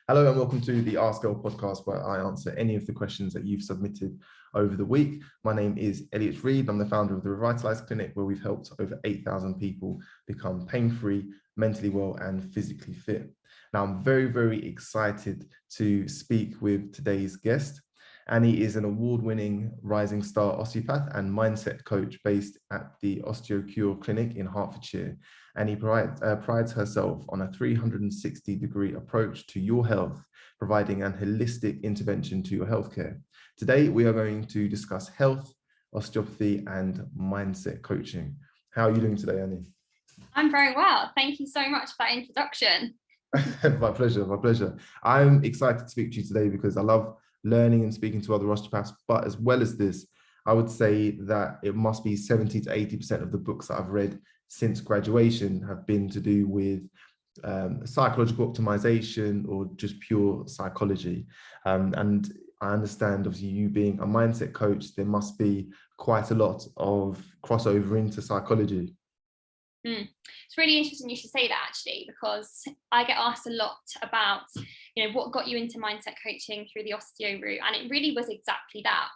Hello and welcome to the Ask Girl podcast, where I answer any of the questions that you've submitted over the week. My name is Elliot Reed. I'm the founder of the Revitalize Clinic, where we've helped over 8,000 people become pain-free, mentally well and physically fit. Now, I'm very, very excited to speak with today's guest. Annie is an award-winning rising star osteopath and mindset coach based at the Osteocure Clinic in Hertfordshire. Annie prides herself on a 360-degree approach to your health, providing an holistic intervention to your healthcare. Today, we are going to discuss health, osteopathy, and mindset coaching. How are you doing today, Annie? I'm very well. Thank you so much for that introduction. My pleasure, my pleasure. I'm excited to speak to you today because I love learning and speaking to other osteopaths, but as well as this, I would say that it must be 70 to 80% of the books that I've read since graduation have been to do with psychological optimization or just pure psychology. And I understand, obviously, you being a mindset coach, there must be quite a lot of crossover into psychology. It's really interesting you should say that, actually, because I get asked a lot about, what got you into mindset coaching through the osteo route, and it really was exactly that.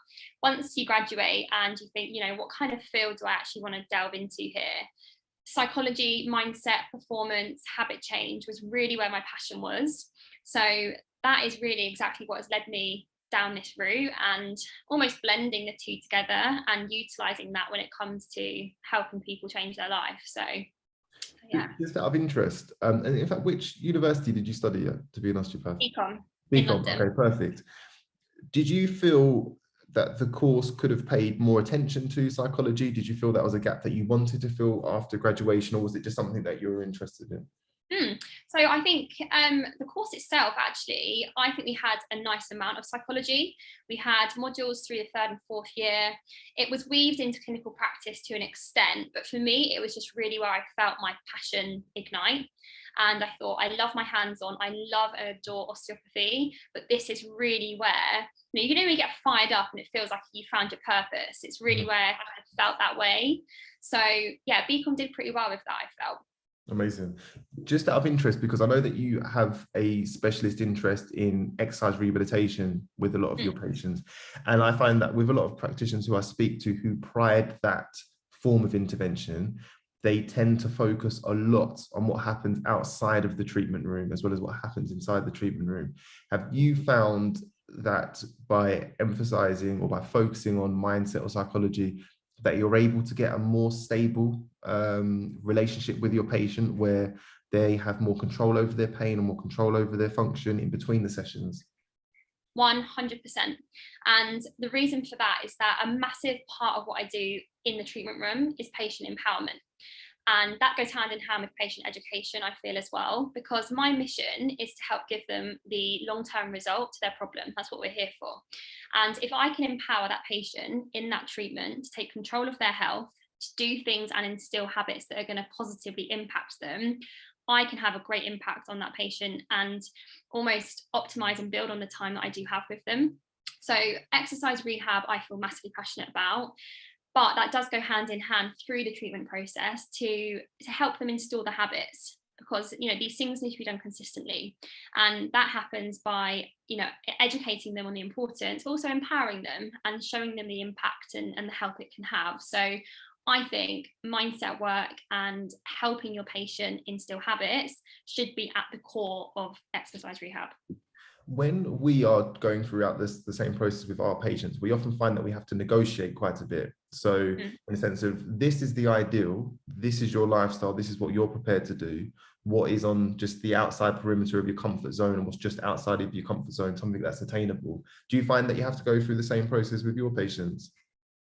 Once you graduate and you think, what kind of field do I actually want to delve into here? Psychology, mindset, performance, habit change was really where my passion was. So that is really exactly what has led me down this route, and almost blending the two together and utilizing that when it comes to helping people change their life. So yeah. Just out of interest, and in fact, which university did you study at to be an osteopath? BCom. BCom. Okay, perfect. Did you feel that the course could have paid more attention to psychology? Did you feel that was a gap that you wanted to fill after graduation, or was it just something that you were interested in? So I think the course itself, actually, I think we had a nice amount of psychology. We had modules through the third and fourth year. It was weaved into clinical practice to an extent, but for me, it was just really where I felt my passion ignite. And I thought, I love my hands-on, I love and adore osteopathy, but this is really where, you know when you get fired up and it feels like you found your purpose. It's really where I felt that way. So yeah, BCom did pretty well with that, I felt. Amazing. Just out of interest, because I know that you have a specialist interest in exercise rehabilitation with a lot of your patients. And I find that with a lot of practitioners who I speak to who pride that form of intervention, they tend to focus a lot on what happens outside of the treatment room as well as what happens inside the treatment room. Have you found that by emphasizing or by focusing on mindset or psychology, that you're able to get a more stable relationship with your patient, where they have more control over their pain and more control over their function in between the sessions? 100%. And the reason for that is that a massive part of what I do in the treatment room is patient empowerment. And that goes hand in hand with patient education, I feel, as well, because my mission is to help give them the long-term result to their problem. That's what we're here for. And if I can empower that patient in that treatment to take control of their health, to do things and instill habits that are going to positively impact them, I can have a great impact on that patient and almost optimize and build on the time that I do have with them. So exercise rehab, I feel massively passionate about. But that does go hand in hand through the treatment process to help them install the habits, because these things need to be done consistently, and that happens by educating them on the importance, but also empowering them and showing them the impact and the help it can have. So I think mindset work and helping your patient instill habits should be at the core of exercise rehab. When we are going throughout the same process with our patients, we often find that we have to negotiate quite a bit. So in the sense of, this is the ideal, this is your lifestyle, this is what you're prepared to do. What is on just the outside perimeter of your comfort zone, and what's just outside of your comfort zone, something that's attainable. Do you find that you have to go through the same process with your patients?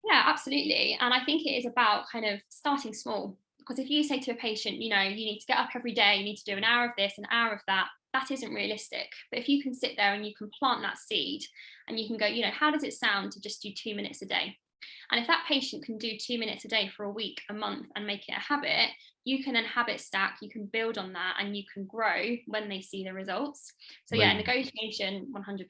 Yeah, absolutely. And I think it is about kind of starting small. Because if you say to a patient, you need to get up every day, you need to do an hour of this, an hour of that, that isn't realistic. But if you can sit there and you can plant that seed and you can go, how does it sound to just do 2 minutes a day? And if that patient can do 2 minutes a day for a week, a month, and make it a habit, you can then habit stack, you can build on that, and you can grow when they see the results. So yeah, negotiation, 100%.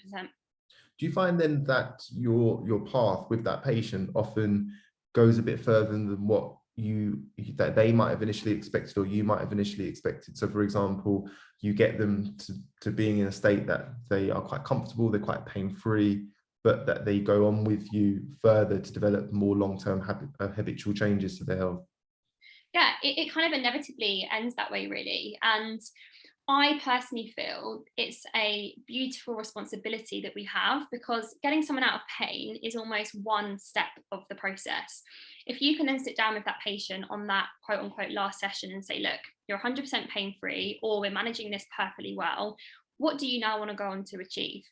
Do you find then that your path with that patient often goes a bit further than what that they might have initially expected, or you might have initially expected? So for example, you get them to being in a state that they are quite comfortable, they're quite pain-free, but that they go on with you further to develop more long-term habitual changes to their health. Yeah, it kind of inevitably ends that way, really. And I personally feel it's a beautiful responsibility that we have, because getting someone out of pain is almost one step of the process. If you can then sit down with that patient on that quote unquote last session and say, look, you're 100% pain free, or we're managing this perfectly well, what do you now want to go on to achieve?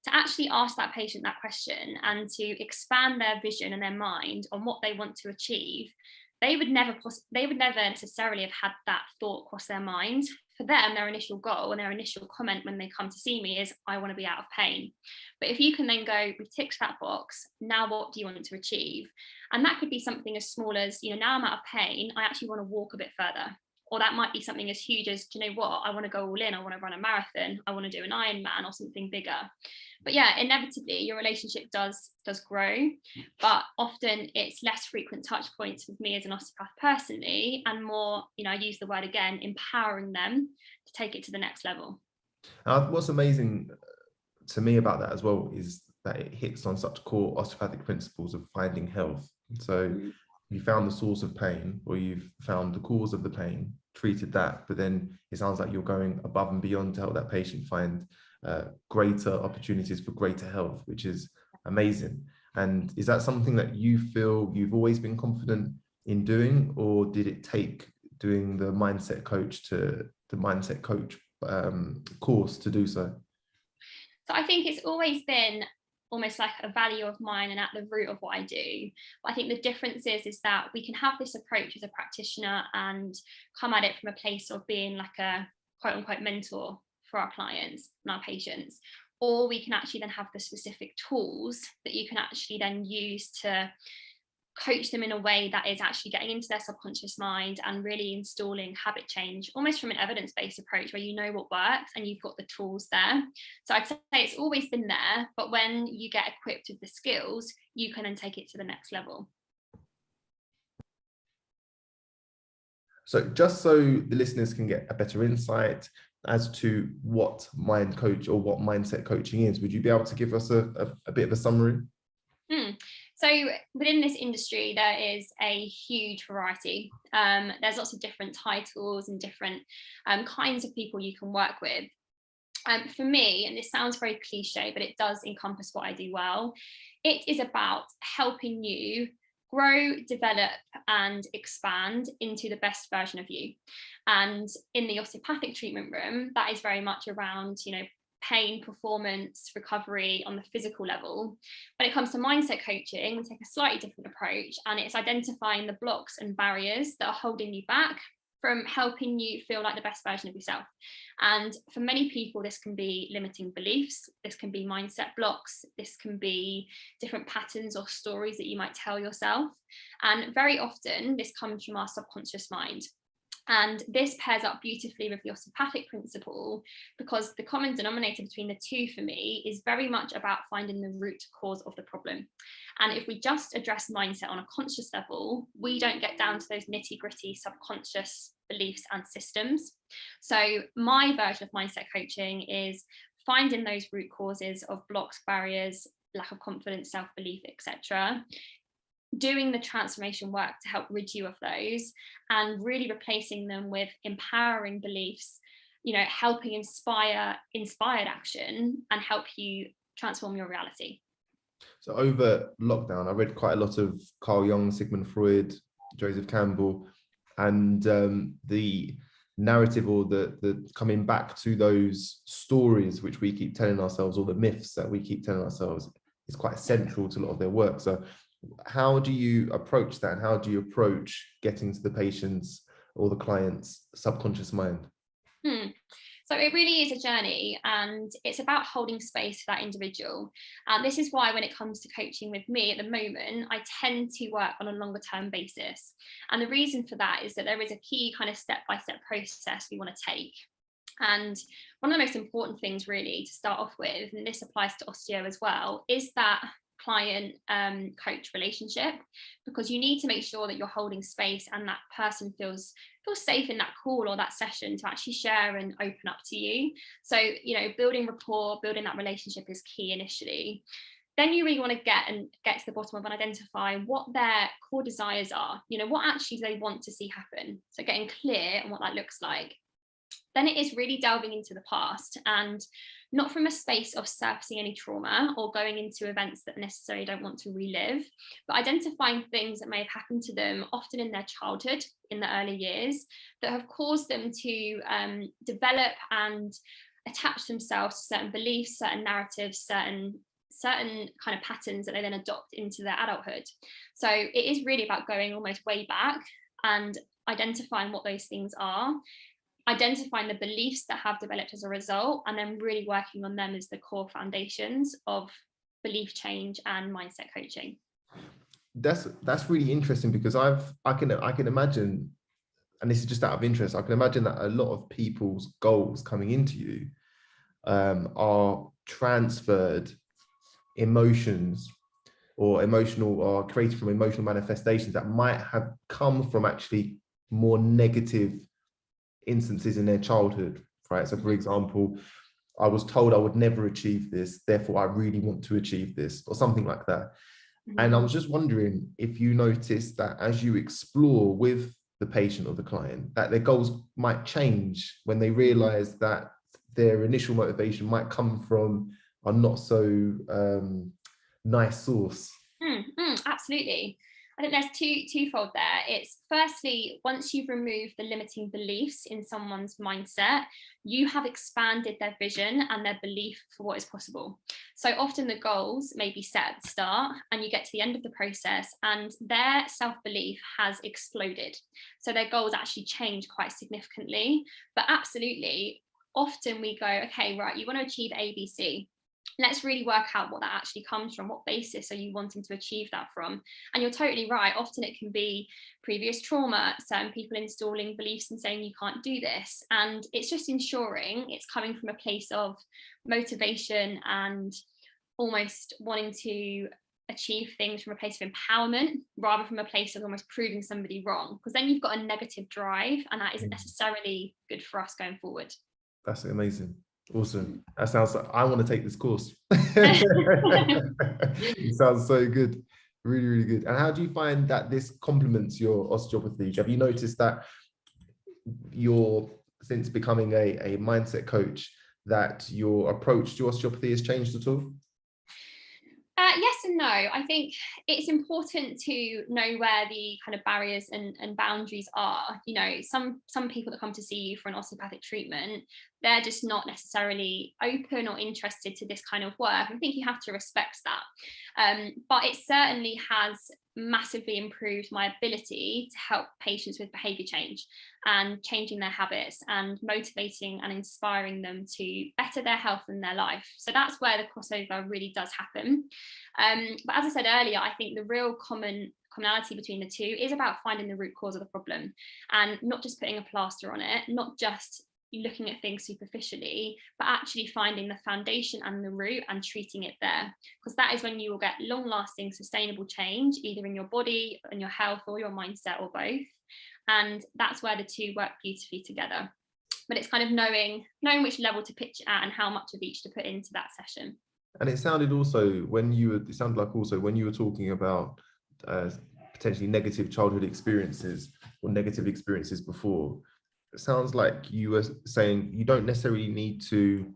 To actually ask that patient that question and to expand their vision and their mind on what they want to achieve, they would never necessarily have had that thought cross their mind. For them, their initial goal and their initial comment when they come to see me is, I want to be out of pain. But if you can then go, we've ticked that box, now what do you want to achieve? And that could be something as small as, now I'm out of pain, I actually want to walk a bit further. Or that might be something as huge as, do you know what, I want to go all in, I want to run a marathon, I want to do an Ironman or something bigger. But yeah, inevitably your relationship does grow, but often it's less frequent touch points with me as an osteopath personally, and more, I use the word again, empowering them to take it to the next level. What's amazing to me about that as well is that it hits on such core osteopathic principles of finding health. So you found the source of pain, or you've found the cause of the pain, treated that, but then it sounds like you're going above and beyond to help that patient find greater opportunities for greater health, which is amazing. And is that something that you feel you've always been confident in doing, or did it take doing the mindset coach course to do so? So I think it's always been almost like a value of mine and at the root of what I do. But I think the difference is that we can have this approach as a practitioner and come at it from a place of being like a quote unquote mentor for our clients and our patients, or we can actually then have the specific tools that you can actually then use to coach them in a way that is actually getting into their subconscious mind and really installing habit change, almost from an evidence-based approach where you know what works and you've got the tools there. So I'd say it's always been there, but when you get equipped with the skills, you can then take it to the next level. So just so the listeners can get a better insight as to what mind coach or what mindset coaching is, would you be able to give us a bit of a summary? So within this industry, there is a huge variety. There's lots of different titles and different kinds of people you can work with. For me, and this sounds very cliche, but it does encompass what I do well, it is about helping you grow, develop, and expand into the best version of you. And in the osteopathic treatment room, that is very much around, pain, performance, recovery on the physical level. When it comes to mindset coaching, we take a slightly different approach, and it's identifying the blocks and barriers that are holding you back from helping you feel like the best version of yourself. And for many people, this can be limiting beliefs, this can be mindset blocks, this can be different patterns or stories that you might tell yourself. And very often this comes from our subconscious mind. And this pairs up beautifully with the osteopathic principle, because the common denominator between the two for me is very much about finding the root cause of the problem. And if we just address mindset on a conscious level, we don't get down to those nitty-gritty subconscious beliefs and systems. So my version of mindset coaching is finding those root causes of blocks, barriers, lack of confidence, self-belief, etc., doing the transformation work to help rid you of those, and really replacing them with empowering beliefs, helping inspired action and help you transform your reality. So over lockdown, I read quite a lot of Carl Jung, Sigmund Freud, Joseph Campbell, and the narrative, or the coming back to those stories which we keep telling ourselves, or the myths that we keep telling ourselves, is quite central to a lot of their work. So how do you approach that? And how do you approach getting to the patient's or the client's subconscious mind? So it really is a journey, and it's about holding space for that individual. And this is why when it comes to coaching with me at the moment, I tend to work on a longer term basis. And the reason for that is that there is a key kind of step-by-step process we want to take. And one of the most important things really to start off with, and this applies to osteo as well, is that client coach relationship, because you need to make sure that you're holding space and that person feels safe in that call or that session to actually share and open up to you. So, you know, building rapport, building that relationship is key initially. Then you really want to get to the bottom of and identify what their core desires are, you know, what actually they want to see happen. So getting clear on what that looks like. Then it is really delving into the past, and not from a space of surfacing any trauma or going into events that necessarily don't want to relive, but identifying things that may have happened to them, often in their childhood, in the early years, that have caused them to develop and attach themselves to certain beliefs, certain narratives, certain kind of patterns that they then adopt into their adulthood. So it is really about going almost way back and identifying what those things are, identifying the beliefs that have developed as a result, and then really working on them as the core foundations of belief change and mindset coaching. That's really interesting, because I can imagine, and this is just out of interest, I can imagine that a lot of people's goals coming into you are transferred emotions or created from emotional manifestations that might have come from actually more negative instances in their childhood, right? So for example, I was told I would never achieve this, therefore I really want to achieve this, or something like that. And I was just wondering if you noticed that as you explore with the patient or the client, that their goals might change when they realize that their initial motivation might come from a not so nice source. Absolutely. I think there's twofold there. It's firstly, once you've removed the limiting beliefs in someone's mindset, you have expanded their vision and their belief for what is possible. So often the goals may be set at the start, and you get to the end of the process and their self-belief has exploded. So their goals actually change quite significantly. But absolutely, often we go, okay, right, you want to achieve A, B, C. Let's really work out what that actually comes from. What basis are you wanting to achieve that from? And you're totally right. Often it can be previous trauma, certain people installing beliefs and saying you can't do this. And it's just ensuring it's coming from a place of motivation and almost wanting to achieve things from a place of empowerment rather from a place of almost proving somebody wrong. Because then you've got a negative drive, and that isn't necessarily good for us going forward. That's amazing. Awesome. That sounds like I want to take this course. It sounds so good. Really, really good. And how do you find that this complements your osteopathy? Have you noticed that since becoming a mindset coach, that your approach to osteopathy has changed at all? Yes and no. I think it's important to know where the kind of barriers and boundaries are. You know, some people that come to see you for an osteopathic treatment, they're just not necessarily open or interested to this kind of work. I think you have to respect that. But it certainly has massively improved my ability to help patients with behavior change and changing their habits and motivating and inspiring them to better their health and their life. So that's where the crossover really does happen. But as I said earlier, I think the real commonality between the two is about finding the root cause of the problem and not just putting a plaster on it, not just looking at things superficially, but actually finding the foundation and the root and treating it there, because that is when you will get long-lasting sustainable change, either in your body and your health or your mindset or both. And that's where the two work beautifully together. But it's kind of knowing which level to pitch it at and how much of each to put into that session. And it sounded like when you were talking about potentially negative childhood experiences or negative experiences before, it sounds like you were saying you don't necessarily need to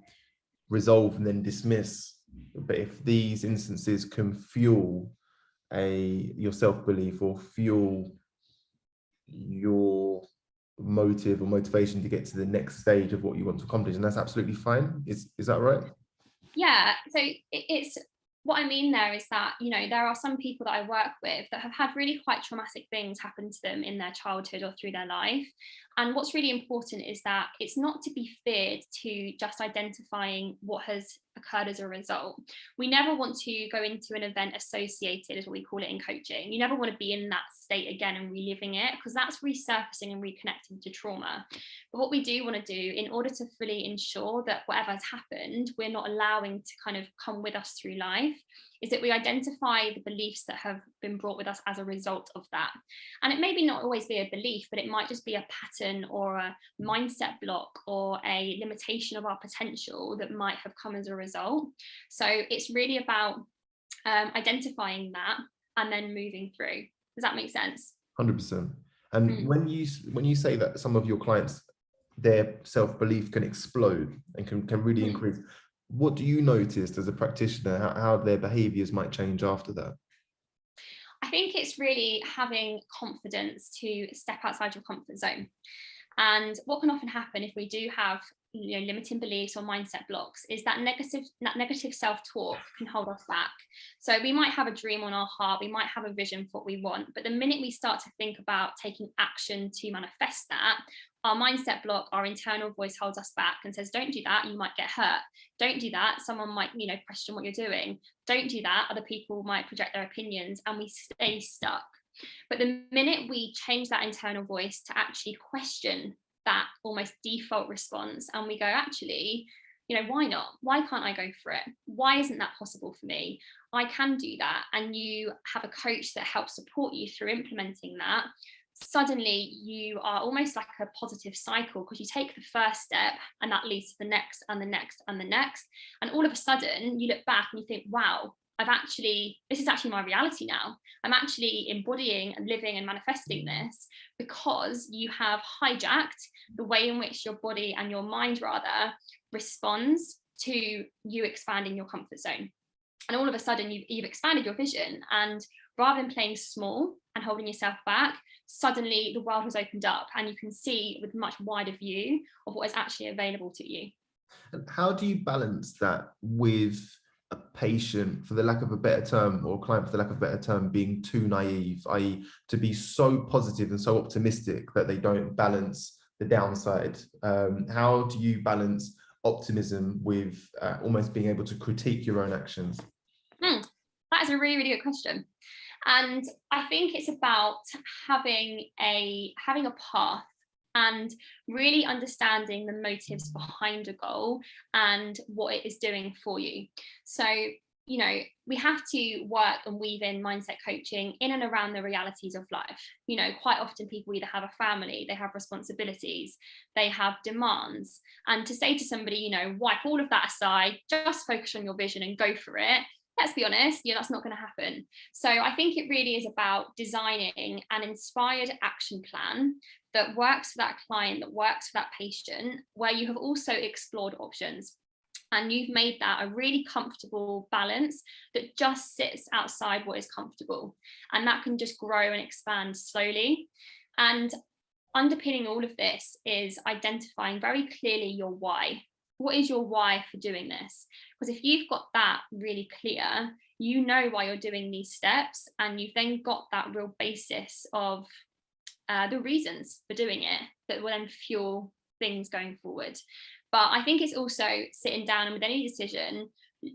resolve and then dismiss, but if these instances can fuel your self-belief or fuel your motive or motivation to get to the next stage of what you want to accomplish, and that's absolutely fine. Is that right? Yeah, so it's what I mean there is that, you know, there are some people that I work with that have had really quite traumatic things happen to them in their childhood or through their life. And what's really important is that it's not to be feared to just identifying what has occurred as a result. We never want to go into an event associated, as what we call it in coaching. You never want to be in that state again and reliving it, because that's resurfacing and reconnecting to trauma. But what we do want to do in order to fully ensure that whatever has happened, we're not allowing to kind of come with us through life, is that we identify the beliefs that have been brought with us as a result of that. And it may be not always be a belief, but it might just be a pattern or a mindset block or a limitation of our potential that might have come as a result. So it's really about identifying that and then moving through. Does that make sense? 100%. And when you say that some of your clients, their self-belief can explode and can really increase, what do you notice as a practitioner, how their behaviors might change after that? I think it's really having confidence to step outside your comfort zone. And what can often happen if we do have limiting beliefs or mindset blocks is that negative self-talk can hold us back. So we might have a dream on our heart, we might have a vision for what we want, but the minute we start to think about taking action to manifest that, our mindset block, our internal voice holds us back and says, don't do that, you might get hurt. Don't do that, someone might question what you're doing. Don't do that, other people might project their opinions, and we stay stuck. But the minute we change that internal voice to actually question that almost default response, and we go, actually, why not? Why can't I go for it? Why isn't that possible for me? I can do that. And you have a coach that helps support you through implementing that. Suddenly you are almost like a positive cycle, because you take the first step and that leads to the next and the next and the next. And all of a sudden you look back and you think, wow, this is actually my reality now. I'm actually embodying and living and manifesting this, because you have hijacked the way in which your body and your mind rather responds to you expanding your comfort zone. And all of a sudden you've expanded your vision, and rather than playing small and holding yourself back, suddenly the world has opened up and you can see with a much wider view of what is actually available to you. And how do you balance that with a patient, for the lack of a better term, or a client, for the lack of a better term, being too naive, i.e. to be so positive and so optimistic that they don't balance the downside? How do you balance optimism with almost being able to critique your own actions? That is a really, really good question. And I think it's about having a path and really understanding the motives behind a goal and what it is doing for you. So, we have to work and weave in mindset coaching in and around the realities of life. Quite often people either have a family, they have responsibilities, they have demands. And to say to somebody, wipe all of that aside, just focus on your vision and go for it, let's be honest, that's not going to happen. So I think it really is about designing an inspired action plan that works for that client, that works for that patient, where you have also explored options. And you've made that a really comfortable balance that just sits outside what is comfortable. And that can just grow and expand slowly. And underpinning all of this is identifying very clearly your why. What is your why for doing this? Because if you've got that really clear, you know why you're doing these steps, and you've then got that real basis of the reasons for doing it that will then fuel things going forward. But I think it's also sitting down and with any decision,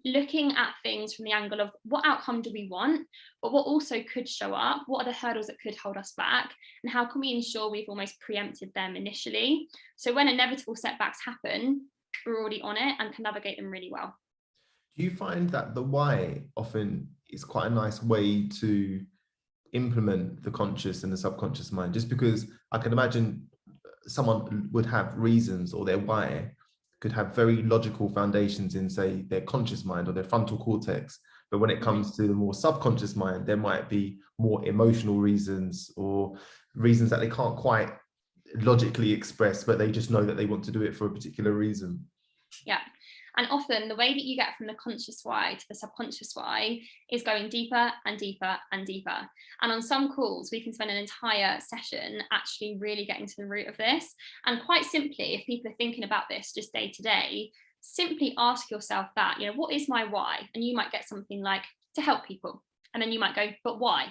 looking at things from the angle of what outcome do we want, but what also could show up, what are the hurdles that could hold us back, and how can we ensure we've almost preempted them initially, so when inevitable setbacks happen, we're already on it and can navigate them really well. Do you find that the why often is quite a nice way to implement the conscious and the subconscious mind? Just because I can imagine someone would have reasons, or their why could have very logical foundations in, say, their conscious mind or their frontal cortex. But when it comes to the more subconscious mind, there might be more emotional reasons, or reasons that they can't quite logically express, but they just know that they want to do it for a particular reason. Yeah. And often the way that you get from the conscious why to the subconscious why is going deeper and deeper and deeper. And on some calls, we can spend an entire session actually really getting to the root of this. And quite simply, if people are thinking about this just day to day, simply ask yourself that, what is my why? And you might get something like to help people. And then you might go, but why?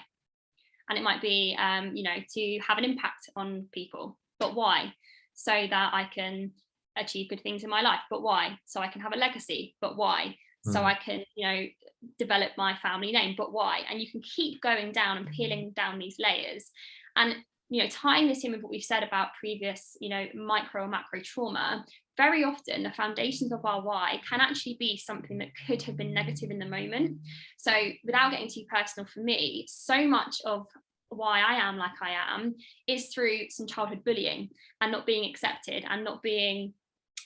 And it might be, to have an impact on people, but why? So that I can achieve good things in my life, but why? So I can have a legacy, but why? So I can develop my family name, but why? And you can keep going down and peeling down these layers. And tying this in with what we've said about previous, micro or macro trauma, very often the foundations of our why can actually be something that could have been negative in the moment. So without getting too personal, for me, so much of why I am like I am is through some childhood bullying and not being accepted, and not being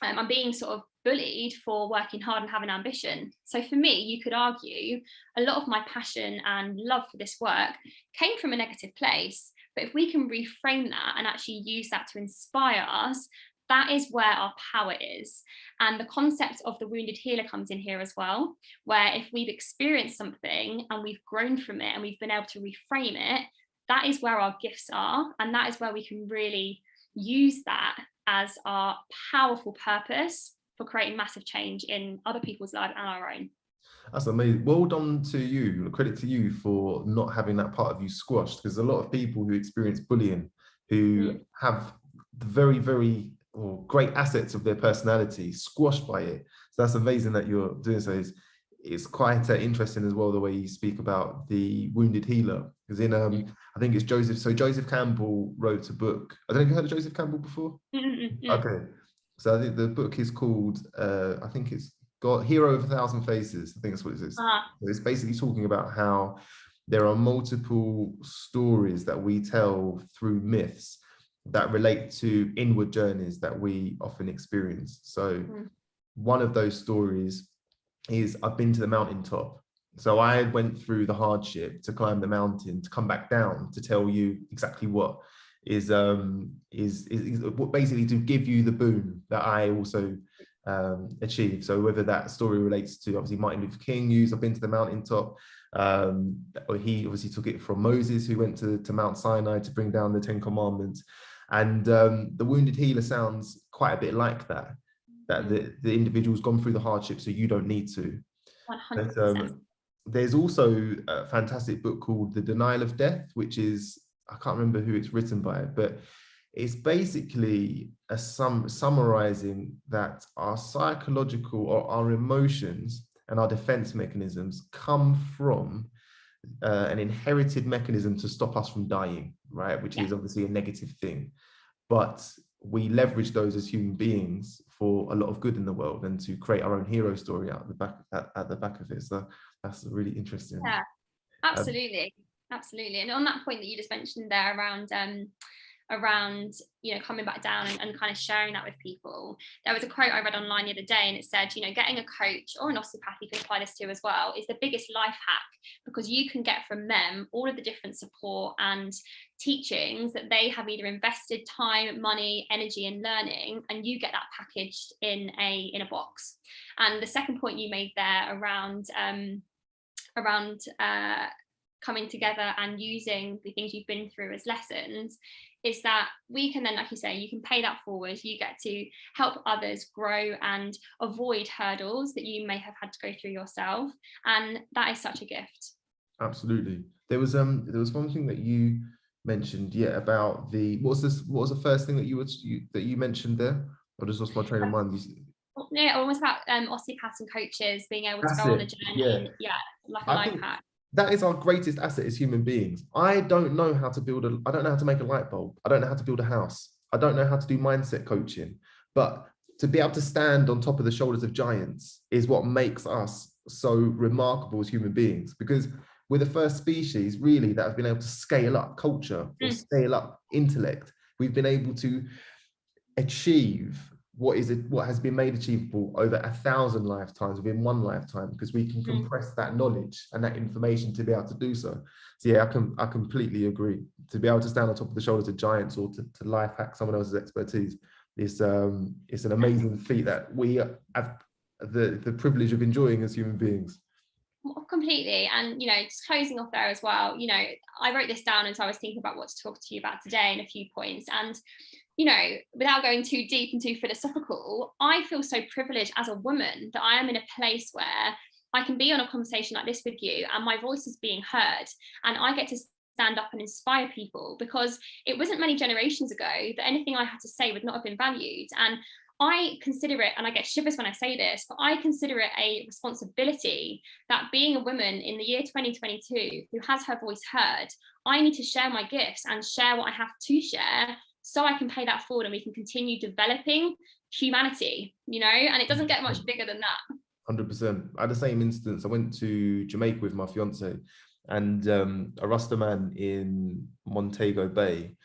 I'm being sort of bullied for working hard and having ambition. So for me, you could argue a lot of my passion and love for this work came from a negative place. But if we can reframe that and actually use that to inspire us, that is where our power is. And the concept of the wounded healer comes in here as well, where if we've experienced something and we've grown from it and we've been able to reframe it, that is where our gifts are. And that is where we can really use that as our powerful purpose for creating massive change in other people's lives and our own. That's amazing. Well done to you. Credit to you for not having that part of you squashed, because a lot of people who experience bullying, who have the very, very great assets of their personality squashed by it. So that's amazing that you're doing so. It's quite interesting as well, the way you speak about the wounded healer, because in I think it's Joseph Campbell wrote a book. I don't know if you heard of Joseph Campbell before. Okay, so I think the book is called I think it's got Hero of 1,000 Faces. I think that's what it is. So it's basically talking about how there are multiple stories that we tell through myths that relate to inward journeys that we often experience. So one of those stories is I've been to the mountaintop. So I went through the hardship to climb the mountain, to come back down, to tell you exactly what is basically to give you the boon that I also achieved. So whether that story relates to obviously Martin Luther King used I've been to the mountaintop, he obviously took it from Moses, who went to Mount Sinai to bring down the 10 Commandments. And the wounded healer sounds quite a bit like that the individual's gone through the hardship, so you don't need to. 100%. But, there's also a fantastic book called The Denial of Death, which is, I can't remember who it's written by, but it's basically summarizing that our psychological or our emotions and our defense mechanisms come from an inherited mechanism to stop us from dying, right? Which is obviously a negative thing. But we leverage those as human beings for a lot of good in the world and to create our own hero story at the back of it. So that's really interesting. Yeah, absolutely. And on that point that you just mentioned there around coming back down and kind of sharing that with people, there was a quote I read online the other day, and it said, getting a coach or an osteopath, you can apply this to as well, is the biggest life hack, because you can get from them all of the different support and teachings that they have either invested time, money, energy in learning, and you get that packaged in a box. And the second point you made there around coming together and using the things you've been through as lessons, is that we can then, like you say, you can pay that forward. You get to help others grow and avoid hurdles that you may have had to go through yourself, and that is such a gift. Absolutely. There was one thing that you mentioned, about what was the first thing that you mentioned there? I just lost my train of mind. Yeah, almost about osteopaths and coaches being able to go on a journey. Like a life hack. That is our greatest asset as human beings. I don't know how to make a light bulb. I don't know how to build a house. I don't know how to do mindset coaching. But to be able to stand on top of the shoulders of giants is what makes us so remarkable as human beings, because we're the first species really that have been able to scale up culture or scale up intellect. We've been able to achieve what has been made achievable over 1,000 lifetimes within one lifetime, because we can compress that knowledge and that information to be able to do so. So yeah, I completely agree. To be able to stand on top of the shoulders of giants or to life hack someone else's expertise is it's an amazing feat that we have the privilege of enjoying as human beings. Completely. And just closing off there as well, I wrote this down as I was thinking about what to talk to you about today in a few points. And without going too deep and too philosophical, I feel so privileged as a woman that I am in a place where I can be on a conversation like this with you and my voice is being heard, and I get to stand up and inspire people, because it wasn't many generations ago that anything I had to say would not have been valued. And I consider it, and I get shivers when I say this, but I consider it a responsibility that, being a woman in the year 2022 who has her voice heard, I need to share my gifts and share what I have to share, so I can pay that forward and we can continue developing humanity, and it doesn't get much bigger than that. 100%. I had the same instance. I went to Jamaica with my fiance, and a Rasta man in Montego Bay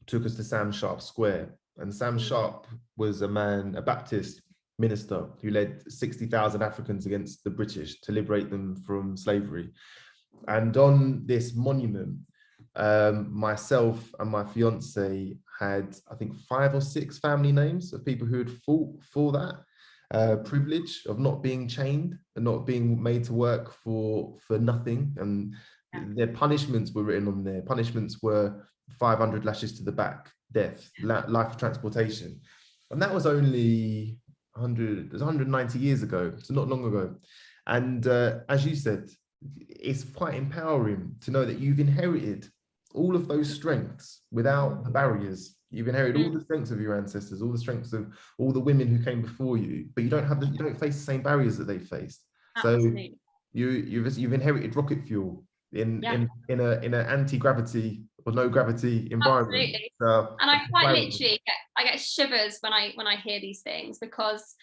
took us to Sam Sharp Square. And Sam Sharp was a Baptist minister who led 60,000 Africans against the British to liberate them from slavery. And on this monument, myself and my fiance had, I think, 5 or 6 family names of people who had fought for that privilege of not being chained and not being made to work for nothing. And their punishments were written on there. Punishments were 500 lashes to the back, death, life transportation. And that was only 190 years ago, so not long ago. And as you said, it's quite empowering to know that you've inherited all of those strengths without the barriers. You've inherited all the strengths of your ancestors, all the strengths of all the women who came before you, but you don't face the same barriers that they faced. Absolutely. So you've inherited rocket fuel in an anti-gravity or no gravity environment. Absolutely. And I quite literally get shivers when I hear these things, because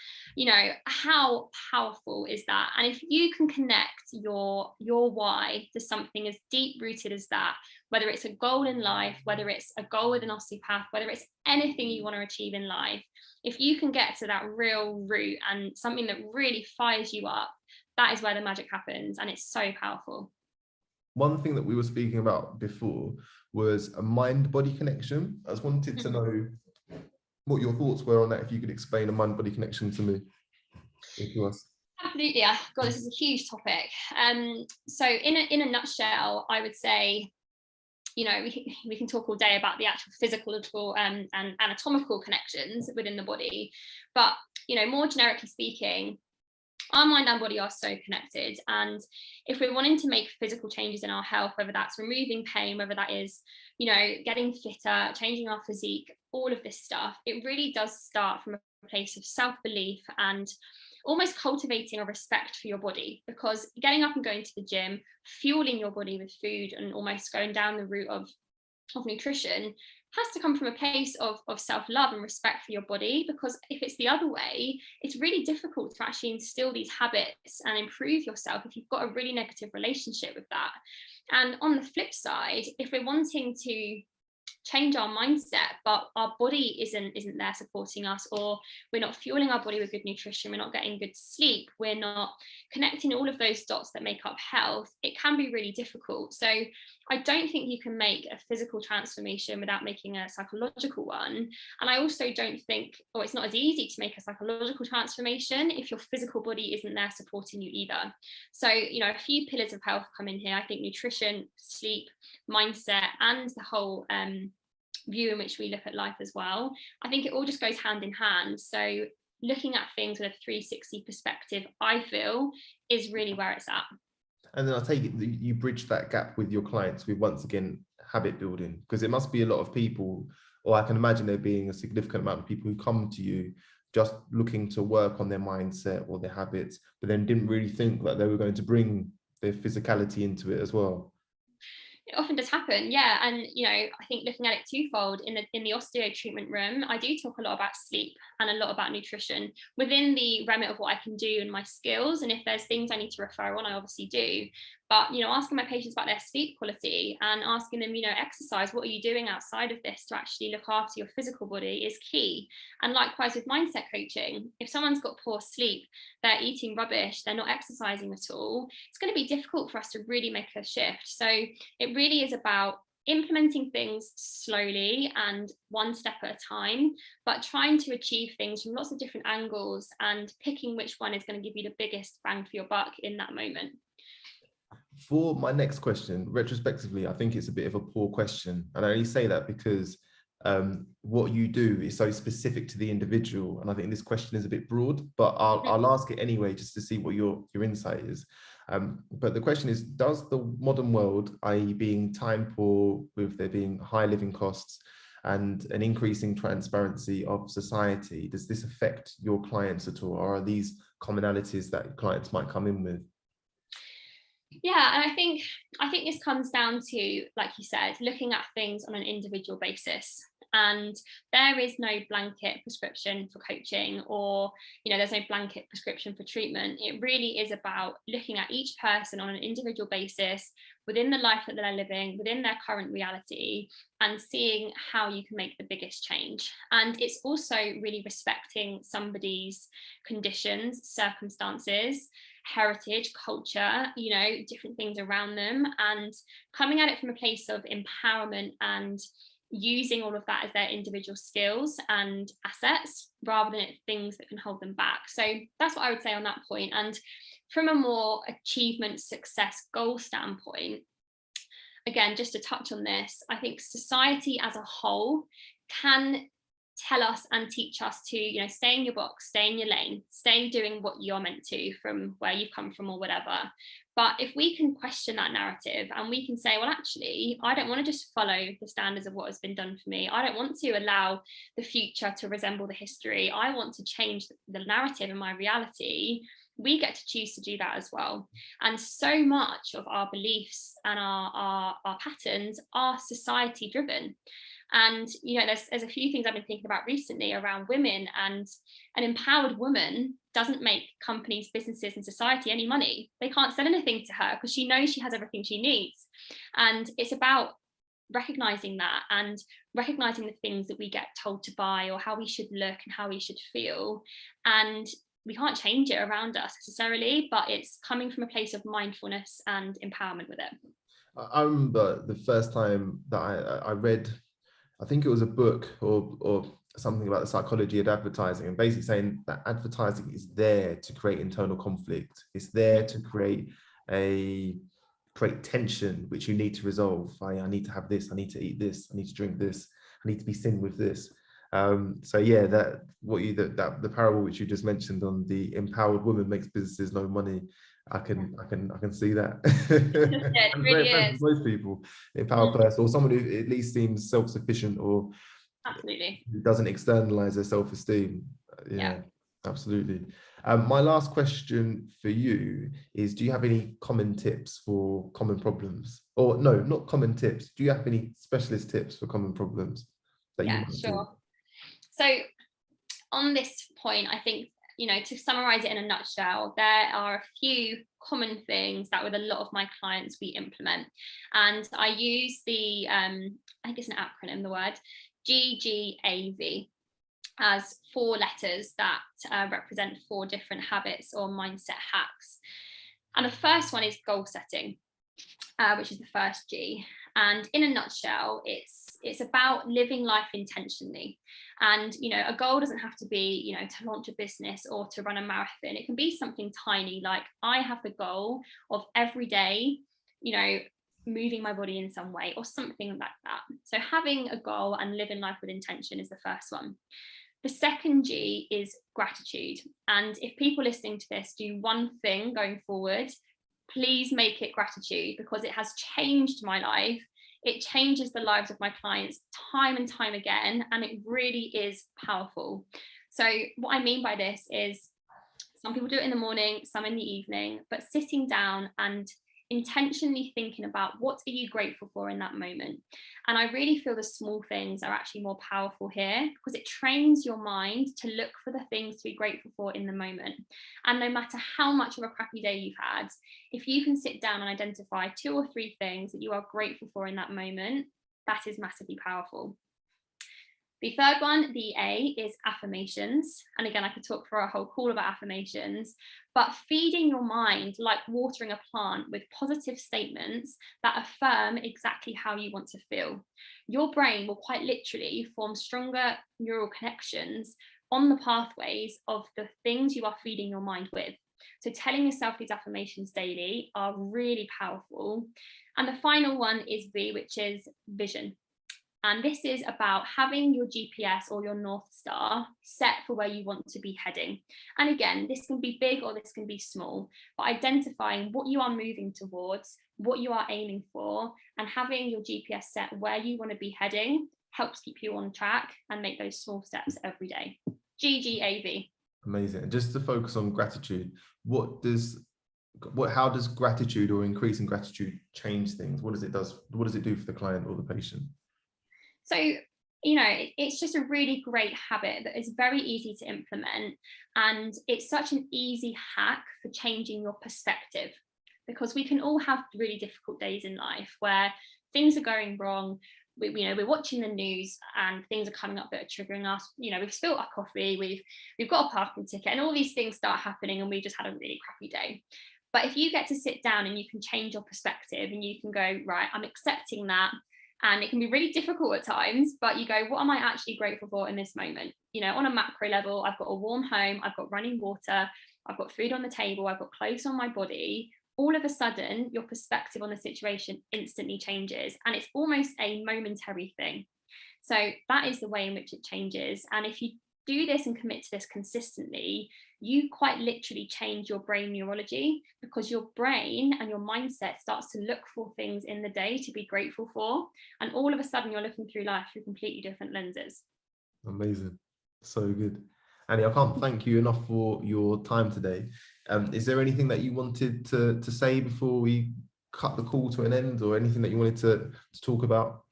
how powerful is that? And if you can connect your why to something as deep rooted as that, whether it's a goal in life, whether it's a goal with an osteopath, whether it's anything you want to achieve in life, if you can get to that real root and something that really fires you up, that is where the magic happens, and it's so powerful. One thing that we were speaking about before was a mind-body connection. I just wanted to know what your thoughts were on that, if you could explain a mind-body connection to me. Absolutely. God, this is a huge topic. So in a nutshell, I would say, we can talk all day about the actual physical and anatomical connections within the body, but more generically speaking, our mind and body are so connected. And if we're wanting to make physical changes in our health, whether that's removing pain, whether that is, getting fitter, changing our physique, all of this stuff, it really does start from a place of self-belief and almost cultivating a respect for your body, because getting up and going to the gym, fueling your body with food and almost going down the route of nutrition has to come from a place of self-love and respect for your body. Because if it's the other way, it's really difficult to actually instill these habits and improve yourself if you've got a really negative relationship with that. And on the flip side, if we're wanting to change our mindset, but our body isn't there supporting us, or we're not fueling our body with good nutrition, we're not getting good sleep, we're not connecting all of those dots that make up health, it can be really difficult. So I don't think you can make a physical transformation without making a psychological one. And I also don't think, or it's not as easy to make a psychological transformation if your physical body isn't there supporting you either. So, a few pillars of health come in here. I think nutrition, sleep, mindset, and the whole view in which we look at life as well. I think it all just goes hand in hand. So looking at things with a 360 perspective, I feel, is really where it's at. And then I take it that you bridge that gap with your clients with, once again, habit building, because it must be a lot of people, or I can imagine there being a significant amount of people who come to you just looking to work on their mindset or their habits, but then didn't really think that they were going to bring their physicality into it as well. It often does happen, yeah. And I think looking at it twofold, in the osteo treatment room, I do talk a lot about sleep and a lot about nutrition within the remit of what I can do and my skills. And if there's things I need to refer on, I obviously do. But asking my patients about their sleep quality and asking them, exercise, what are you doing outside of this to actually look after your physical body is key. And likewise with mindset coaching, if someone's got poor sleep, they're eating rubbish, they're not exercising at all, it's going to be difficult for us to really make a shift. So it really is about implementing things slowly and one step at a time, but trying to achieve things from lots of different angles and picking which one is going to give you the biggest bang for your buck in that moment. For my next question, retrospectively, I think it's a bit of a poor question. And I only say that because what you do is so specific to the individual. And I think this question is a bit broad, but I'll ask it anyway, just to see what your insight is. But the question is, does the modern world, i.e. being time poor, with there being high living costs, and an increasing transparency of society, does this affect your clients at all, or are these commonalities that clients might come in with? Yeah, and I think this comes down to, like you said, looking at things on an individual basis. And there is no blanket prescription for coaching, or there's no blanket prescription for treatment. It really is about looking at each person on an individual basis within the life that they're living, within their current reality, and seeing how you can make the biggest change. And it's also really respecting somebody's conditions, circumstances, heritage, culture, different things around them, and coming at it from a place of empowerment and using all of that as their individual skills and assets rather than things that can hold them back. So that's what I would say on that point. And from a more achievement, success, goal standpoint, again, just to touch on this, I think society as a whole can tell us and teach us to, stay in your box, stay in your lane, stay doing what you're meant to from where you've come from or whatever. But if we can question that narrative and we can say, well, actually, I don't want to just follow the standards of what has been done for me. I don't want to allow the future to resemble the history. I want to change the narrative in my reality. We get to choose to do that as well. And so much of our beliefs and our patterns are society driven. And there's a few things I've been thinking about recently around women, and an empowered woman doesn't make companies, businesses, and society any money. They can't sell anything to her because she knows she has everything she needs. And it's about recognizing that and recognizing the things that we get told to buy or how we should look and how we should feel. And we can't change it around us necessarily, but it's coming from a place of mindfulness and empowerment with it. I remember the first time that I read, I think it was a book or something about the psychology of advertising, and basically saying that advertising is there to create internal conflict. It's there to create tension, which you need to resolve. I need to have this, I need to eat this, I need to drink this, I need to be seen with this. So yeah, the parable which you just mentioned on the empowered woman makes businesses no money. I can see that. It really is. Most people, empowered person, or someone who at least seems self-sufficient, or absolutely doesn't externalize their self-esteem. Yeah, absolutely. My last question for you is: do you have any common tips for common problems? Or no, not common tips. Do you have any specialist tips for common problems that you might sure. So on this point, I think, to summarize it in a nutshell, there are a few common things that with a lot of my clients we implement. And I use the, I think it's an acronym, the word GGAV, as 4 letters that represent 4 different habits or mindset hacks. And the first one is goal setting, which is the first G. And in a nutshell, it's about living life intentionally. And a goal doesn't have to be to launch a business or to run a marathon. It can be something tiny, like I have the goal of every day moving my body in some way, or something like that. So having a goal and living life with intention is the first one. The second G is gratitude. And if people listening to this do one thing going forward, please make it gratitude, because it has changed my life. It changes the lives of my clients time and time again, and it really is powerful. So what I mean by this is, some people do it in the morning, some in the evening, but sitting down and intentionally thinking about what are you grateful for in that moment. And I really feel the small things are actually more powerful here, because it trains your mind to look for the things to be grateful for in the moment. And no matter how much of a crappy day you've had, if you can sit down and identify 2 or 3 things that you are grateful for in that moment, that is massively powerful. The third one, the A, is affirmations. And again, I could talk for a whole call about affirmations, but feeding your mind like watering a plant with positive statements that affirm exactly how you want to feel. Your brain will quite literally form stronger neural connections on the pathways of the things you are feeding your mind with. So telling yourself these affirmations daily are really powerful. And the final one is V, which is vision. And this is about having your GPS or your North Star set for where you want to be heading. And again, this can be big or this can be small, but identifying what you are moving towards, what you are aiming for, and having your GPS set where you want to be heading helps keep you on track and make those small steps every day. GGAB. Amazing. And just to focus on gratitude, how does gratitude or increasing gratitude change things? What does it do for the client or the patient? So, you know, it's just a really great habit that is very easy to implement, and it's such an easy hack for changing your perspective, because we can all have really difficult days in life where things are going wrong. We're watching the news and things are coming up that are triggering us. We've spilled our coffee, we've got a parking ticket, and all these things start happening, and we just had a really crappy day. But if you get to sit down and you can change your perspective and you can go, right, I'm accepting that. And it can be really difficult at times, but you go, what am I actually grateful for in this moment? On a macro level, I've got a warm home, I've got running water, I've got food on the table, I've got clothes on my body. All of a sudden, your perspective on the situation instantly changes, and it's almost a momentary thing. So that is the way in which it changes. And if you do this and commit to this consistently, you quite literally change your brain neurology, because your brain and your mindset starts to look for things in the day to be grateful for. And all of a sudden, you're looking through life through completely different lenses. Amazing. So good. Annie, I can't thank you enough for your time today. Is there anything that you wanted to say before we cut the call to an end, or anything that you wanted to talk about?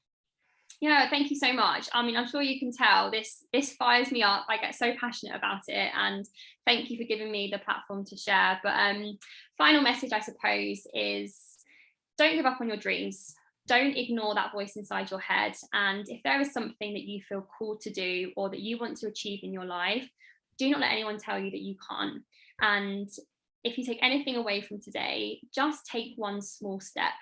Yeah, thank you so much. I mean, I'm sure you can tell this fires me up. I get so passionate about it, and thank you for giving me the platform to share. But final message, I suppose, is don't give up on your dreams. Don't ignore that voice inside your head. And if there is something that you feel called to do or that you want to achieve in your life, do not let anyone tell you that you can't. And if you take anything away from today, just take one small step.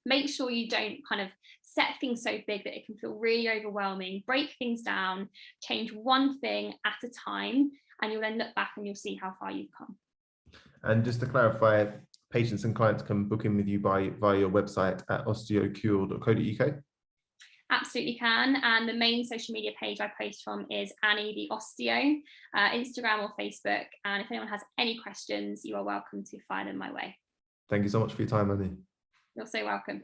Make sure you don't kind of set things so big that it can feel really overwhelming. Break things down, change one thing at a time, and you'll then look back and you'll see how far you've come. And just to clarify, patients and clients can book in with you via your website at osteocure.co.uk? Absolutely can. And the main social media page I post from is Annie the Osteo, Instagram or Facebook. And if anyone has any questions, you are welcome to fire them my way. Thank you so much for your time, Annie. You're so welcome.